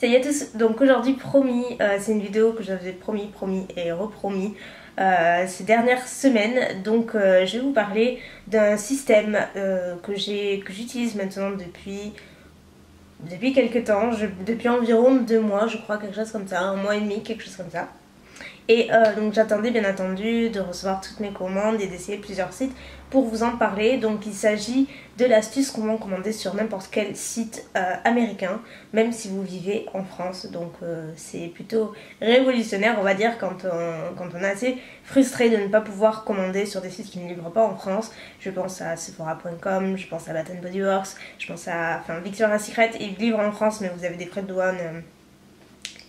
Salut à tous, donc aujourd'hui promis, c'est une vidéo que j'avais promis et repromis ces dernières semaines. Donc je vais vous parler d'un système que j'utilise maintenant depuis quelques temps, depuis environ 2 mois je crois, quelque chose comme ça, 1 mois et demi, quelque chose comme ça. Et donc j'attendais bien entendu de recevoir toutes mes commandes et d'essayer plusieurs sites pour vous en parler. Donc il s'agit de l'astuce comment commander sur n'importe quel site américain, même si vous vivez en France. Donc c'est plutôt révolutionnaire, on va dire, quand on est assez frustré de ne pas pouvoir commander sur des sites qui ne livrent pas en France. Je pense à Sephora.com, je pense à Bath & Body Works, je pense à Victoria's Secret. Ils livrent en France mais vous avez des frais de douane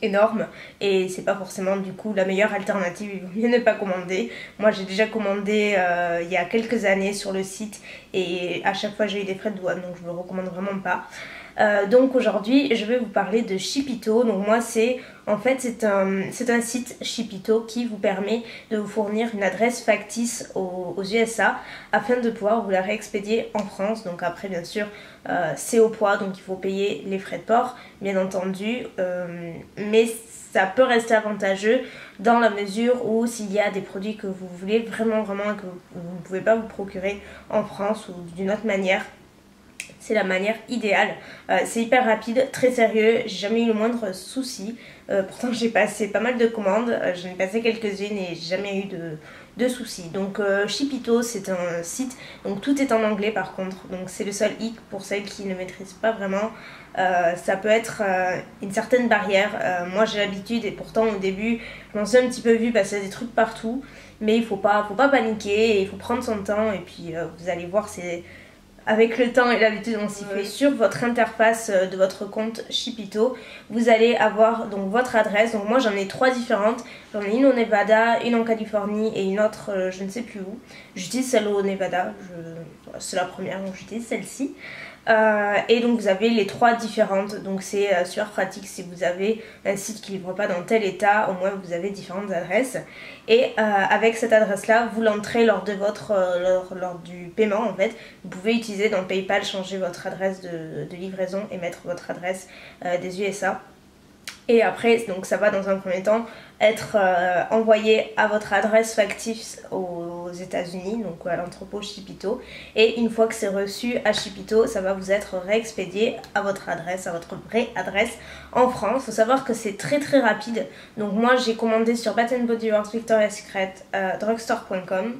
énorme et c'est pas forcément du coup la meilleure alternative, il vaut mieux ne pas commander. Moi j'ai déjà commandé il y a quelques années sur le site et à chaque fois j'ai eu des frais de douane, donc je le recommande vraiment pas. Donc aujourd'hui je vais vous parler de Shipito. Donc moi c'est un site Shipito qui vous permet de vous fournir une adresse factice aux USA afin de pouvoir vous la réexpédier en France. Donc après bien sûr c'est au poids, donc il faut payer les frais de port bien entendu, mais ça peut rester avantageux dans la mesure où s'il y a des produits que vous voulez vraiment et que vous ne pouvez pas vous procurer en France ou d'une autre manière, c'est la manière idéale. C'est hyper rapide, très sérieux, j'ai jamais eu le moindre souci. Pourtant j'ai passé pas mal de commandes, j'en ai passé quelques-unes et j'ai jamais eu de soucis. Donc Shipito c'est un site, donc tout est en anglais par contre, donc c'est le seul hic pour celles qui ne maîtrisent pas vraiment. Ça peut être une certaine barrière. Moi j'ai l'habitude et pourtant au début je m'en suis un petit peu vue passer des trucs partout, mais il faut pas paniquer et il faut prendre son temps et puis vous allez voir, c'est avec le temps et l'habitude on s'y fait. Sur votre interface de votre compte Shipito, vous allez avoir donc votre adresse. Donc moi j'en ai 3 différentes. J'en ai une au Nevada, une en Californie et une autre je ne sais plus où. J'utilise celle au Nevada, c'est la première donc j'utilise celle-ci. Et donc vous avez les 3 différentes, donc c'est super pratique si vous avez un site qui ne livre pas dans tel état, au moins vous avez différentes adresses. Et avec cette adresse là vous l'entrez lors de lors du paiement en fait. Vous pouvez utiliser dans PayPal, changer votre adresse de livraison et mettre votre adresse des USA. Et après, donc ça va dans un premier temps être envoyé à votre adresse factice aux États-Unis, donc à l'entrepôt Shipito. Et une fois que c'est reçu à Shipito, ça va vous être réexpédié à votre adresse, à votre vraie adresse en France. Il faut savoir que c'est très rapide. Donc moi j'ai commandé sur Bath & Body Works, Victoria's Secret, drugstore.com.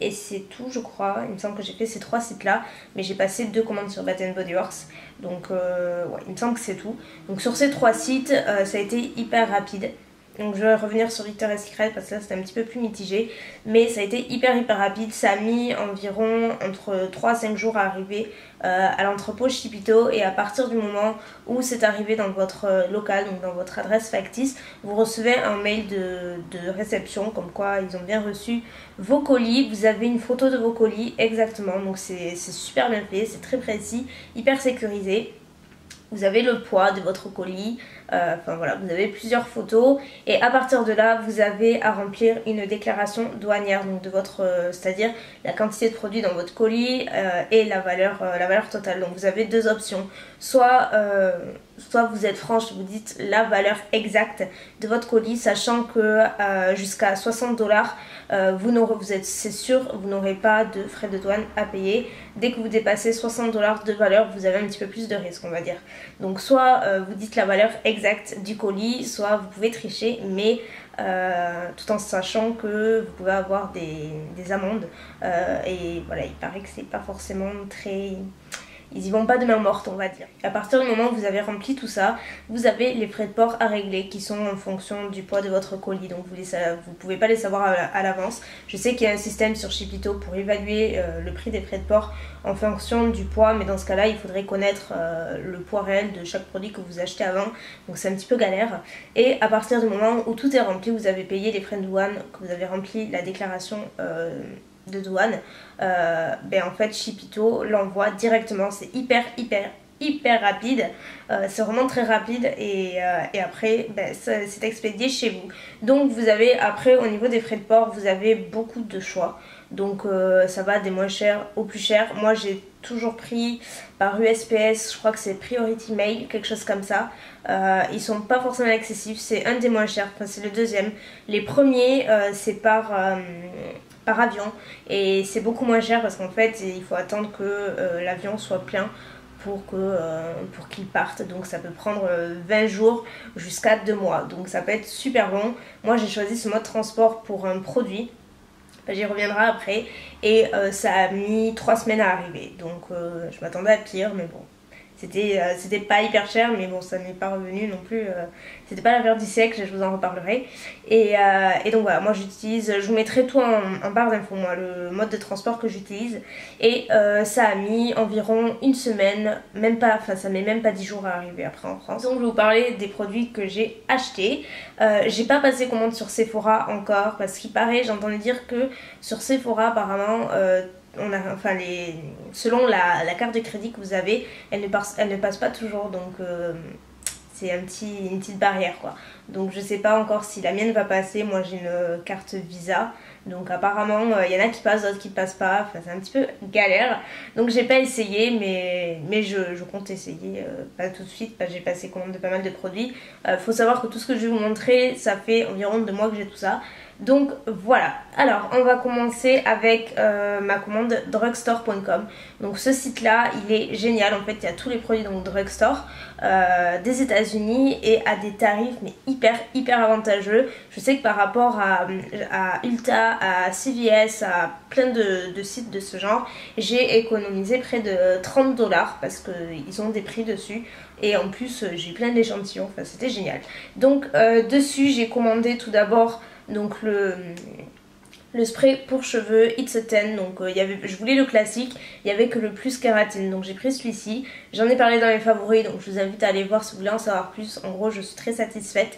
Et c'est tout je crois, il me semble que j'ai fait ces 3 sites là, mais j'ai passé 2 commandes sur Bath & Body Works, donc ouais, il me semble que c'est tout. Donc sur ces 3 sites ça a été hyper rapide. Donc je vais revenir sur Victoria's Secret parce que là c'était un petit peu plus mitigé, mais ça a été hyper rapide. Ça a mis environ entre 3 à 5 jours à arriver à l'entrepôt Shipito, et à partir du moment où c'est arrivé dans votre local, donc dans votre adresse factice, vous recevez un mail de réception comme quoi ils ont bien reçu vos colis. Vous avez une photo de vos colis exactement, donc c'est super bien fait, c'est très précis, hyper sécurisé. Vous avez le poids de votre colis, enfin voilà, vous avez plusieurs photos et à partir de là vous avez à remplir une déclaration douanière, donc de votre, c'est-à-dire la quantité de produits dans votre colis et la valeur totale. Donc vous avez 2 options, soit vous êtes franche, vous dites la valeur exacte de votre colis, sachant que jusqu'à 60 $, c'est sûr, vous n'aurez pas de frais de douane à payer. Dès que vous dépassez 60 $ de valeur, vous avez un petit peu plus de risque, on va dire. Donc soit vous dites la valeur exacte du colis, soit vous pouvez tricher, mais tout en sachant que vous pouvez avoir des amendes. Et voilà, il paraît que c'est pas forcément très... Ils y vont pas de main morte, on va dire. À partir du moment où vous avez rempli tout ça, vous avez les frais de port à régler qui sont en fonction du poids de votre colis. Donc vous pouvez pas les savoir à l'avance. Je sais qu'il y a un système sur Shipito pour évaluer le prix des frais de port en fonction du poids, mais dans ce cas-là, il faudrait connaître le poids réel de chaque produit que vous achetez avant. Donc c'est un petit peu galère. Et à partir du moment où tout est rempli, vous avez payé les frais de douane, que vous avez rempli la déclaration de douane, ben en fait Shipito l'envoie directement. C'est hyper rapide, c'est vraiment très rapide et après ben, c'est expédié chez vous. Donc vous avez après au niveau des frais de port, vous avez beaucoup de choix. Donc ça va des moins chers aux plus chers. Moi j'ai toujours pris par USPS, je crois que c'est Priority Mail, quelque chose comme ça. Ils sont pas forcément accessibles, c'est un des moins chers, enfin c'est le deuxième. Les premiers c'est par avion et c'est beaucoup moins cher parce qu'en fait il faut attendre que l'avion soit plein pour qu'il parte, donc ça peut prendre 20 jours jusqu'à 2 mois, donc ça peut être super long. Moi j'ai choisi ce mode de transport pour un produit, j'y reviendrai après, et ça a mis 3 semaines à arriver, donc je m'attendais à pire, mais bon. C'était pas hyper cher, mais bon, ça n'est pas revenu non plus. C'était pas l'affaire du siècle, je vous en reparlerai. Et donc voilà, moi j'utilise, je vous mettrai tout en barre d'infos, moi, le mode de transport que j'utilise. Et ça a mis environ une semaine, même pas, enfin ça met même pas 10 jours à arriver après en France. Donc je vais vous parler des produits que j'ai achetés. J'ai pas passé commande sur Sephora encore, parce qu'il paraît, j'entendais dire que sur Sephora apparemment, selon la carte de crédit que vous avez, elle ne passe pas toujours, donc c'est une petite barrière quoi. Donc je sais pas encore si la mienne va passer. Moi j'ai une carte Visa, donc apparemment il y en a qui passent, d'autres qui passent pas, enfin c'est un petit peu galère, donc j'ai pas essayé, mais je compte essayer, pas tout de suite parce que j'ai passé commande de pas mal de produits. Faut savoir que tout ce que je vais vous montrer, ça fait environ 2 mois que j'ai tout ça. Donc voilà, alors on va commencer avec ma commande drugstore.com. Donc ce site là il est génial, en fait il y a tous les produits donc drugstore des États-Unis et à des tarifs mais hyper avantageux. Je sais que par rapport à Ulta, à CVS, à plein de sites de ce genre, j'ai économisé près de 30 $ parce qu'ils ont des prix dessus. Et en plus j'ai plein d'échantillons, enfin c'était génial. Donc dessus j'ai commandé tout d'abord donc le spray pour cheveux It's a 10, donc je voulais le classique, il n'y avait que le plus kératine, donc j'ai pris celui-ci. J'en ai parlé dans mes favoris, donc je vous invite à aller voir si vous voulez en savoir plus. En gros je suis très satisfaite,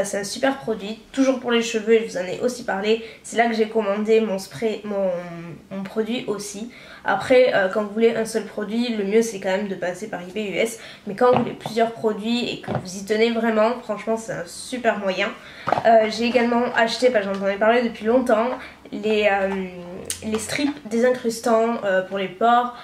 c'est un super produit, toujours pour les cheveux, et je vous en ai aussi parlé. C'est là que j'ai commandé mon spray, mon produit aussi. Après quand vous voulez un seul produit, le mieux c'est quand même de passer par eBay US, mais quand vous voulez plusieurs produits et que vous y tenez vraiment, franchement c'est un super moyen. J'ai également acheté, j'en ai parlé depuis longtemps, les strips désincrustants pour les pores,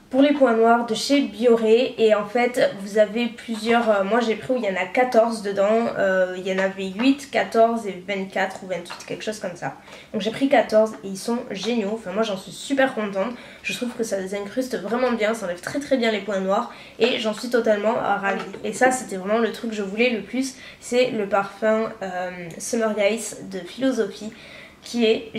pour les points noirs de chez Bioré. Et en fait vous avez plusieurs, moi j'ai pris où il y en a 14 dedans, il y en avait 8, 14 et 24 ou 28, quelque chose comme ça. Donc j'ai pris 14 et ils sont géniaux, enfin moi j'en suis super contente. Je trouve que ça désincruste vraiment bien, ça enlève très bien les points noirs et j'en suis totalement ravie. Et ça c'était vraiment le truc que je voulais le plus, c'est le parfum Summer Guys de Philosophy, qui est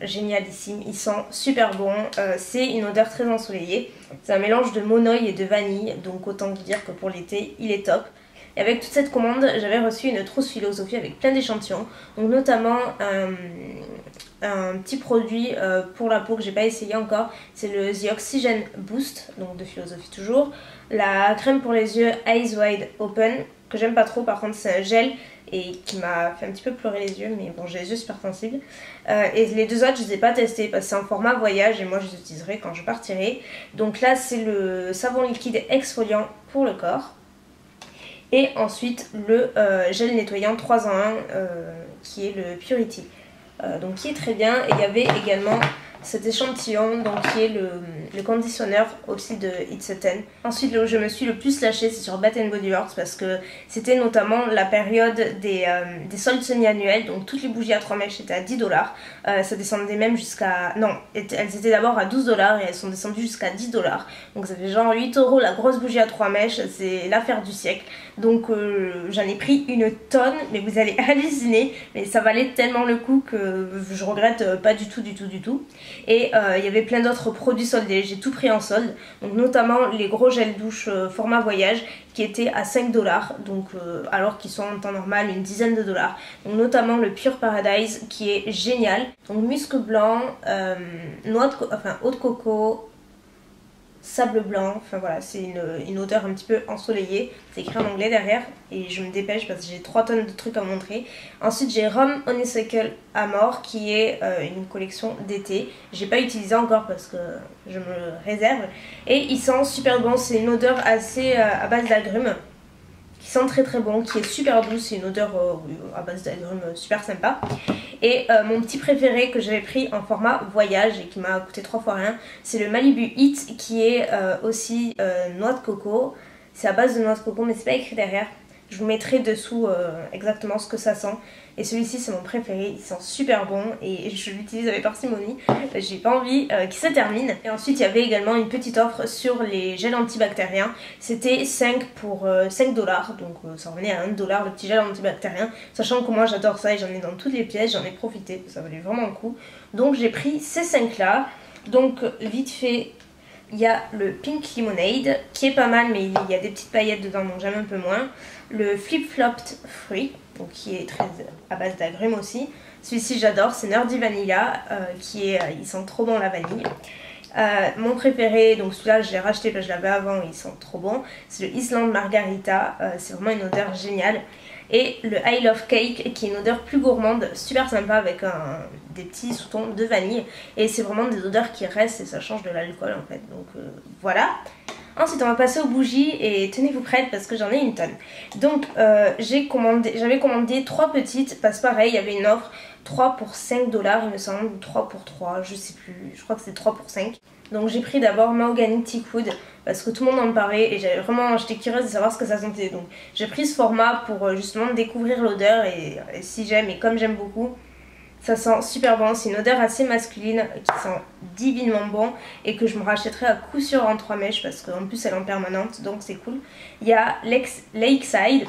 génialissime. Il sent super bon, c'est une odeur très ensoleillée, c'est un mélange de monoï et de vanille, donc autant vous dire que pour l'été il est top. Et avec toute cette commande j'avais reçu une trousse Philosophie avec plein d'échantillons, donc notamment un petit produit pour la peau que j'ai pas essayé encore, c'est le The Oxygen Boost, donc de Philosophie toujours. La crème pour les yeux Eyes Wide Open, que j'aime pas trop, par contre c'est un gel et qui m'a fait un petit peu pleurer les yeux, mais bon j'ai les yeux super sensibles. Et les deux autres je les ai pas testés parce que c'est en format voyage et moi je les utiliserai quand je partirai. Donc là c'est le savon liquide exfoliant pour le corps. Et ensuite le gel nettoyant 3 en 1 qui est le Purity. Donc qui est très bien. Et il y avait également cet échantillon donc qui est le conditionneur aussi de It's a 10. Ensuite là où je me suis le plus lâchée c'est sur Bath & Body Works parce que c'était notamment la période des soldes semi-annuels, donc toutes les bougies à 3 mèches étaient à 10 $, ça descendait même jusqu'à, non, elles étaient d'abord à 12 $ et elles sont descendues jusqu'à 10 $, donc ça fait genre 8 € la grosse bougie à 3 mèches, c'est l'affaire du siècle. Donc j'en ai pris une tonne, mais vous allez halluciner, mais ça valait tellement le coup que je regrette pas du tout. Et il y avait plein d'autres produits soldés, j'ai tout pris en solde, donc notamment les gros gels douche format voyage qui étaient à 5 $, donc alors qu'ils sont en temps normal une dizaine de $. Donc notamment le Pure Paradise qui est génial, donc musc blanc, eau de coco, sable blanc, enfin voilà, c'est une odeur un petit peu ensoleillée, c'est écrit en anglais derrière et je me dépêche parce que j'ai 3 tonnes de trucs à montrer. Ensuite j'ai Rhum Honeysuckle Amore qui est une collection d'été, j'ai pas utilisé encore parce que je me le réserve et il sent super bon, c'est une odeur assez à base d'agrumes qui sent très bon, qui est super douce, c'est une odeur à base d'agrumes super sympa. Et mon petit préféré que j'avais pris en format voyage et qui m'a coûté 3 fois rien, c'est le Malibu Heat qui est aussi noix de coco. C'est à base de noix de coco mais c'est pas écrit derrière. Je vous mettrai dessous exactement ce que ça sent. Et celui-ci c'est mon préféré, il sent super bon et je l'utilise avec parcimonie. J'ai pas envie qu'il se termine. Et ensuite il y avait également une petite offre sur les gels antibactériens. C'était 5 pour 5 $, donc ça revenait à 1 $ le petit gel antibactérien. Sachant que moi j'adore ça et j'en ai dans toutes les pièces, j'en ai profité, ça valait vraiment le coup. Donc j'ai pris ces 5 là. Donc vite fait, il y a le Pink Lemonade qui est pas mal mais il y a des petites paillettes dedans donc j'aime un peu moins. Le Flip Flopped Fruit donc qui est très à base d'agrumes aussi. Celui-ci j'adore, c'est Nerdy Vanilla il sent trop bon la vanille. Mon préféré, donc celui-là je l'ai racheté parce que je l'avais avant, il sent trop bon. C'est le Island Margarita, c'est vraiment une odeur géniale. Et le I Love Cake qui est une odeur plus gourmande, super sympa avec des petits sous-tons de vanille. Et c'est vraiment des odeurs qui restent et ça change de l'alcool en fait. Donc voilà. Ensuite on va passer aux bougies et tenez-vous prêtes parce que j'en ai une tonne. Donc j'avais commandé 3 petites parce que pareil il y avait une offre 3 pour 5 $ il me semble, ou 3 pour 3, je sais plus, je crois que c'est 3 pour 5. Donc j'ai pris d'abord Mahogany Teakwood parce que tout le monde en parlait et j'étais curieuse de savoir ce que ça sentait. Donc j'ai pris ce format pour justement découvrir l'odeur et si j'aime et comme j'aime beaucoup, ça sent super bon. C'est une odeur assez masculine qui sent divinement bon et que je me rachèterai à coup sûr en 3 mèches parce qu'en plus elle est en permanente donc c'est cool. Il y a Lakeside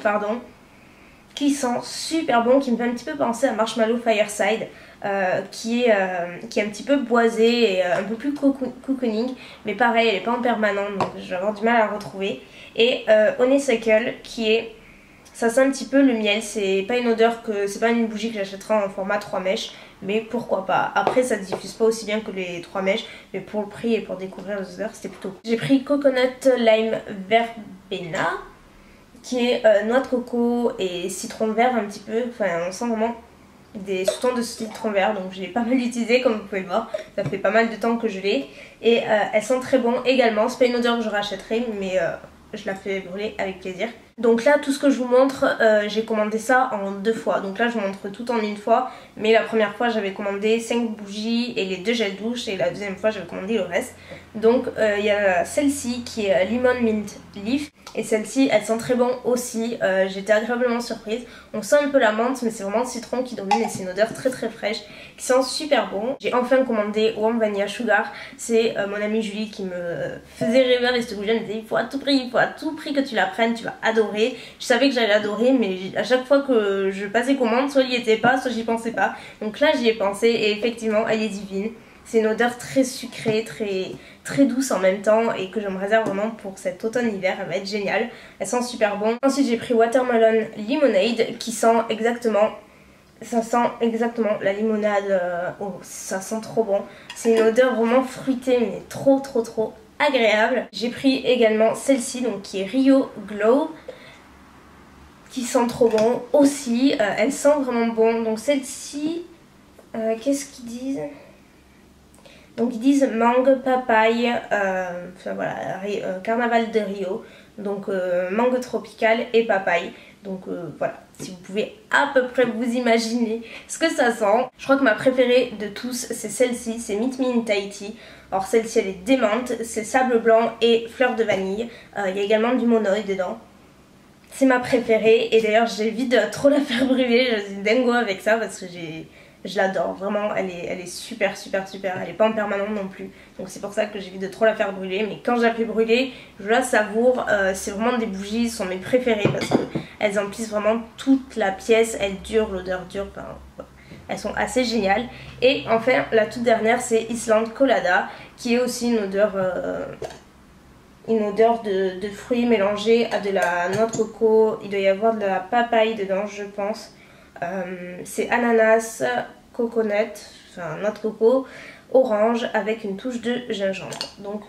qui sent super bon, qui me fait un petit peu penser à Marshmallow Fireside. Qui est un petit peu boisé et un peu plus cocooning, mais pareil elle n'est pas en permanent donc je vais avoir du mal à la retrouver. Et Honeysuckle ça sent un petit peu le miel, c'est pas une odeur c'est pas une bougie que j'achèterai en format 3 mèches, mais pourquoi pas. Après ça ne diffuse pas aussi bien que les 3 mèches, mais pour le prix et pour découvrir les odeurs c'était plutôt cool. J'ai pris Coconut Lime Verbena qui est noix de coco et citron vert un petit peu, enfin on sent vraiment des sous-tons de citron vert donc je l'ai pas mal utilisé comme vous pouvez voir, ça fait pas mal de temps que je l'ai et elle sent très bon également. C'est pas une odeur que je rachèterai mais je la fais brûler avec plaisir. Donc là tout ce que je vous montre j'ai commandé ça en 2 fois, donc là je vous montre tout en une fois mais la première fois j'avais commandé 5 bougies et les 2 gels douche et la deuxième fois j'avais commandé le reste. Donc il y a celle-ci qui est Lemon Mint Leaf et celle-ci elle sent très bon aussi, j'étais agréablement surprise. On sent un peu la menthe mais c'est vraiment le citron qui domine et c'est une odeur très fraîche qui sent super bon. J'ai enfin commandé Warm Vanilla Sugar, c'est mon amie Julie qui me faisait rêver avec cette bougie, elle me disait il faut à tout prix que tu la prennes, tu vas adorer. Je savais que j'allais adorer mais à chaque fois que je passais commande soit il n'y était pas soit j'y pensais pas, donc là j'y ai pensé et effectivement elle est divine. C'est une odeur très sucrée, très douce en même temps et que je me réserve vraiment pour cet automne-hiver, elle va être géniale, elle sent super bon. Ensuite j'ai pris Watermelon Lemonade qui sent exactement, ça sent exactement la limonade, oh ça sent trop bon. C'est une odeur vraiment fruitée mais trop agréable. J'ai pris également celle-ci donc qui est Rio Glow qui sent trop bon aussi, elle sent vraiment bon. Donc celle-ci, qu'est-ce qu'ils disent? Donc ils disent mangue, papaye, enfin voilà, carnaval de Rio, donc mangue tropicale et papaye. Donc voilà, si vous pouvez à peu près vous imaginer ce que ça sent. Je crois que ma préférée de tous c'est celle-ci, c'est Meet Me in Tahiti. Alors celle-ci elle est démente, c'est sable blanc et fleur de vanille. Il y a également du monoï dedans. C'est ma préférée et d'ailleurs j'évite de trop la faire brûler, je suis dingo avec ça parce que je l'adore, vraiment elle est super, elle est pas en permanent non plus. Donc c'est pour ça que j'évite de trop la faire brûler, mais quand je la fais brûler, je la savoure, c'est vraiment des bougies, sont mes préférées parce qu'elles emplissent vraiment toute la pièce, elles durent, l'odeur dure, enfin, ouais. Elles sont assez géniales. Et enfin la toute dernière c'est Island Colada qui est aussi une odeur de fruits mélangés à de la noix de coco, il doit y avoir de la papaye dedans je pense. C'est ananas, coconut, enfin noix de coco, orange avec une touche de gingembre. Donc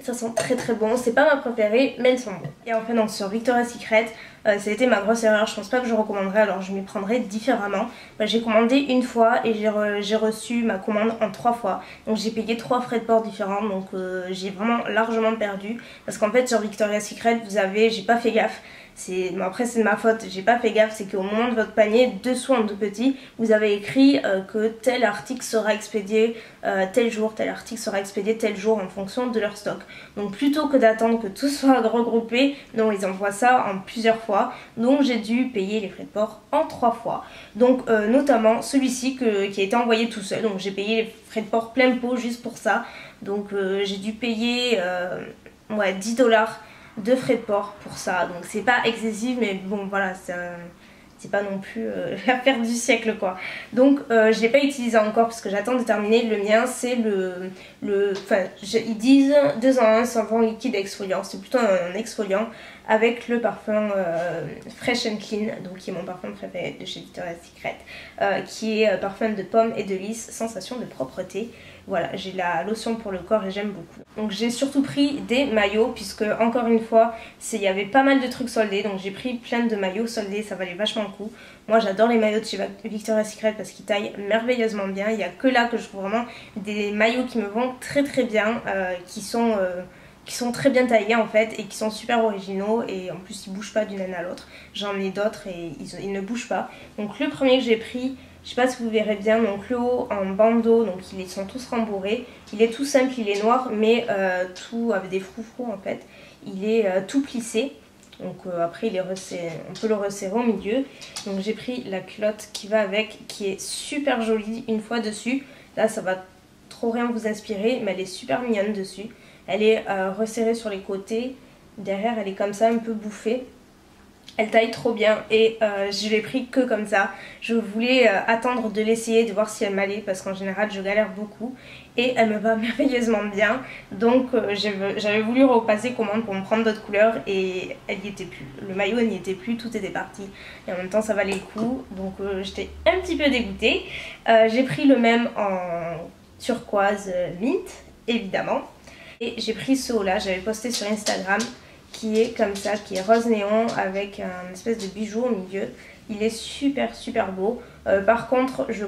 ça sent très bon, c'est pas ma préférée mais elles sont bonnes. Et enfin donc sur Victoria's Secret, ça a été ma grosse erreur, je pense pas que je recommanderais, alors je m'y prendrais différemment. J'ai commandé une fois et j'ai reçu ma commande en 3 fois. Donc j'ai payé 3 frais de port différents, donc j'ai vraiment largement perdu. Parce qu'en fait sur Victoria's Secret vous avez, j'ai pas fait gaffe, Bon, après c'est de ma faute, j'ai pas fait gaffe, c'est qu'au moment de votre panier, dessous en tout petit, vous avez écrit que tel article sera expédié tel jour, tel article sera expédié tel jour en fonction de leur stock. Donc plutôt que d'attendre que tout soit regroupé, non, ils envoient ça en plusieurs fois. Donc j'ai dû payer les frais de port en 3 fois. Donc notamment celui-ci qui a été envoyé tout seul. Donc j'ai payé les frais de port plein pot juste pour ça. Donc j'ai dû payer ouais, 10 $ de frais de port pour ça. Donc c'est pas excessif, mais bon voilà, c'est pas non plus l'affaire du siècle quoi. Donc je l'ai pas utilisé encore parce que j'attends de terminer. Le mien c'est ils disent 2 en 1 savon liquide exfoliant. C'est plutôt un exfoliant avec le parfum Fresh and Clean, donc qui est mon parfum préféré de chez Victoria's Secret, qui est parfum de pomme et de lys, sensation de propreté. Voilà, j'ai la lotion pour le corps et j'aime beaucoup. Donc j'ai surtout pris des maillots puisque encore une fois, il y avait pas mal de trucs soldés. Donc j'ai pris plein de maillots soldés, ça valait vachement le coup. Moi j'adore les maillots de chez Victoria's Secret parce qu'ils taillent merveilleusement bien. Il n'y a que là que je trouve vraiment des maillots qui me vont très très bien, qui sont très bien taillés en fait et qui sont super originaux et en plus ils bougent pas d'une année à l'autre. J'en ai d'autres et ils ne bougent pas. Donc le premier que j'ai pris, je sais pas si vous verrez bien, donc le haut en bandeau, donc ils sont tous rembourrés. Il est tout simple, il est noir mais tout avec des froufrous en fait. Il est tout plissé. Donc après on peut le resserrer au milieu. Donc j'ai pris la culotte qui va avec, qui est super jolie une fois dessus. Là ça va trop rien vous inspirer, mais elle est super mignonne dessus. Elle est resserrée sur les côtés, derrière elle est comme ça un peu bouffée. Elle taille trop bien et je l'ai pris que comme ça. Je voulais attendre de l'essayer, de voir si elle m'allait parce qu'en général je galère beaucoup. Et elle me va merveilleusement bien. Donc j'avais voulu repasser commande pour me prendre d'autres couleurs et elle n'y était plus. Le maillot n'y était plus, tout était parti. Et en même temps ça valait le coup. Donc j'étais un petit peu dégoûtée. J'ai pris le même en turquoise mint, évidemment. Et j'ai pris ce haut là, j'avais posté sur Instagram, qui est comme ça, qui est rose néon avec un espèce de bijou au milieu. Il est super super beau. Par contre je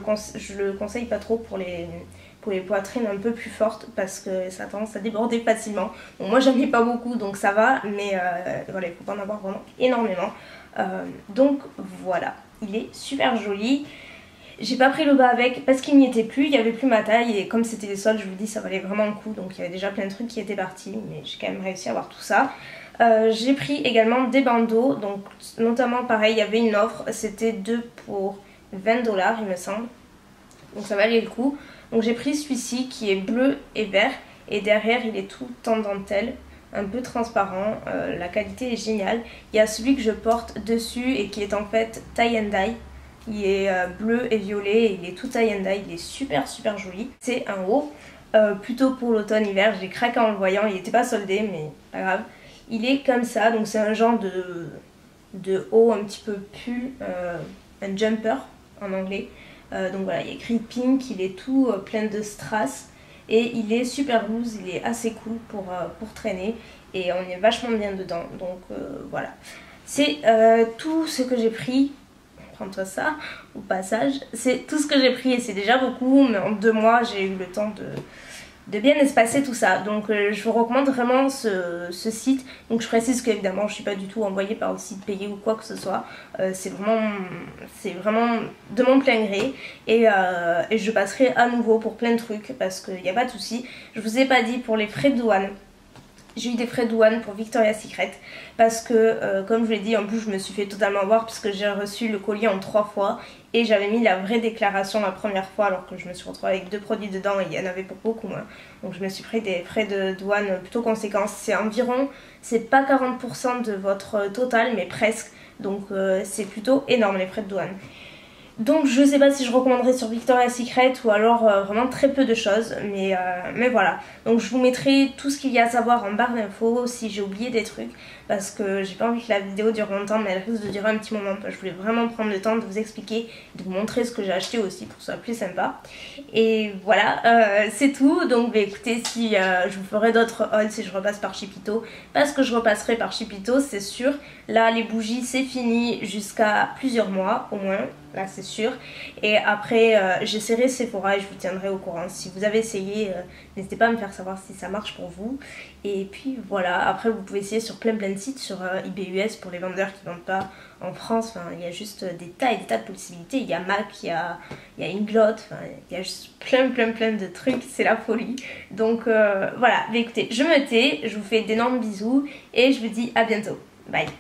le conseille pas trop pour les poitrines un peu plus fortes parce que ça a tendance à déborder facilement. Bon, moi j'en ai pas beaucoup donc ça va, mais voilà, il faut pas en avoir vraiment énormément. Donc voilà, il est super joli. J'ai pas pris le bas avec parce qu'il n'y était plus, il n'y avait plus ma taille et comme c'était des soldes, je vous dis, ça valait vraiment le coup. Donc il y avait déjà plein de trucs qui étaient partis, mais j'ai quand même réussi à avoir tout ça. J'ai pris également des bandeaux, donc notamment pareil, il y avait une offre, c'était 2 pour 20 $ il me semble. Donc ça valait le coup. Donc j'ai pris celui-ci qui est bleu et vert et derrière il est tout en dentelle, un peu transparent, la qualité est géniale. Il y a celui que je porte dessus et qui est en fait tie and dye. Il est bleu et violet et il est tout tie and dye, il est super super joli. C'est un haut, plutôt pour l'automne-hiver, j'ai craqué en le voyant, il n'était pas soldé mais pas grave. Il est comme ça, donc c'est un genre de haut un petit peu pull, un jumper en anglais. Donc voilà, il est écrit pink, il est tout plein de strass et il est super loose, il est assez cool pour traîner et on est vachement bien dedans. Donc voilà, c'est tout ce que j'ai pris. Prends-toi ça au passage, c'est tout ce que j'ai pris et c'est déjà beaucoup, mais en 2 mois j'ai eu le temps de bien espacer tout ça. Donc je vous recommande vraiment ce site. Donc je précise qu'évidemment je suis pas du tout envoyée par le site payé ou quoi que ce soit. C'est vraiment de mon plein gré et je passerai à nouveau pour plein de trucs parce qu'il n'y a pas de souci. Je vous ai pas dit pour les frais de douane. J'ai eu des frais de douane pour Victoria's Secret parce que comme je vous l'ai dit, en plus je me suis fait totalement avoir puisque j'ai reçu le colis en 3 fois et j'avais mis la vraie déclaration la première fois alors que je me suis retrouvée avec 2 produits dedans et il y en avait pour beaucoup moins. Donc je me suis pris des frais de douane plutôt conséquents. C'est environ, c'est pas 40% de votre total mais presque. Donc c'est plutôt énorme les frais de douane. Donc je sais pas si je recommanderais sur Victoria's Secret ou alors vraiment très peu de choses, mais voilà. Donc je vous mettrai tout ce qu'il y a à savoir en barre d'infos si j'ai oublié des trucs, parce que j'ai pas envie que la vidéo dure longtemps, mais elle risque de durer un petit moment. Je voulais vraiment prendre le temps de vous expliquer, de vous montrer ce que j'ai acheté aussi pour que ce soit plus sympa. Et voilà, c'est tout. Donc bah, écoutez, si je vous ferai d'autres hauls si je repasse par Chipito, parce que je repasserai par Chipito, c'est sûr. Là les bougies c'est fini jusqu'à plusieurs mois au moins. Là c'est sûr, et après j'essaierai Sephora et je vous tiendrai au courant. Si vous avez essayé, n'hésitez pas à me faire savoir si ça marche pour vous. Et puis voilà, après vous pouvez essayer sur plein de plein de sites sur eBay US pour les vendeurs qui vendent pas en France. Enfin, il y a juste des tas et des tas de possibilités. Il y a Mac, il y a Inglot, enfin, il y a juste plein de trucs, c'est la folie. Donc voilà, mais écoutez, je me tais, je vous fais d'énormes bisous et je vous dis à bientôt. Bye.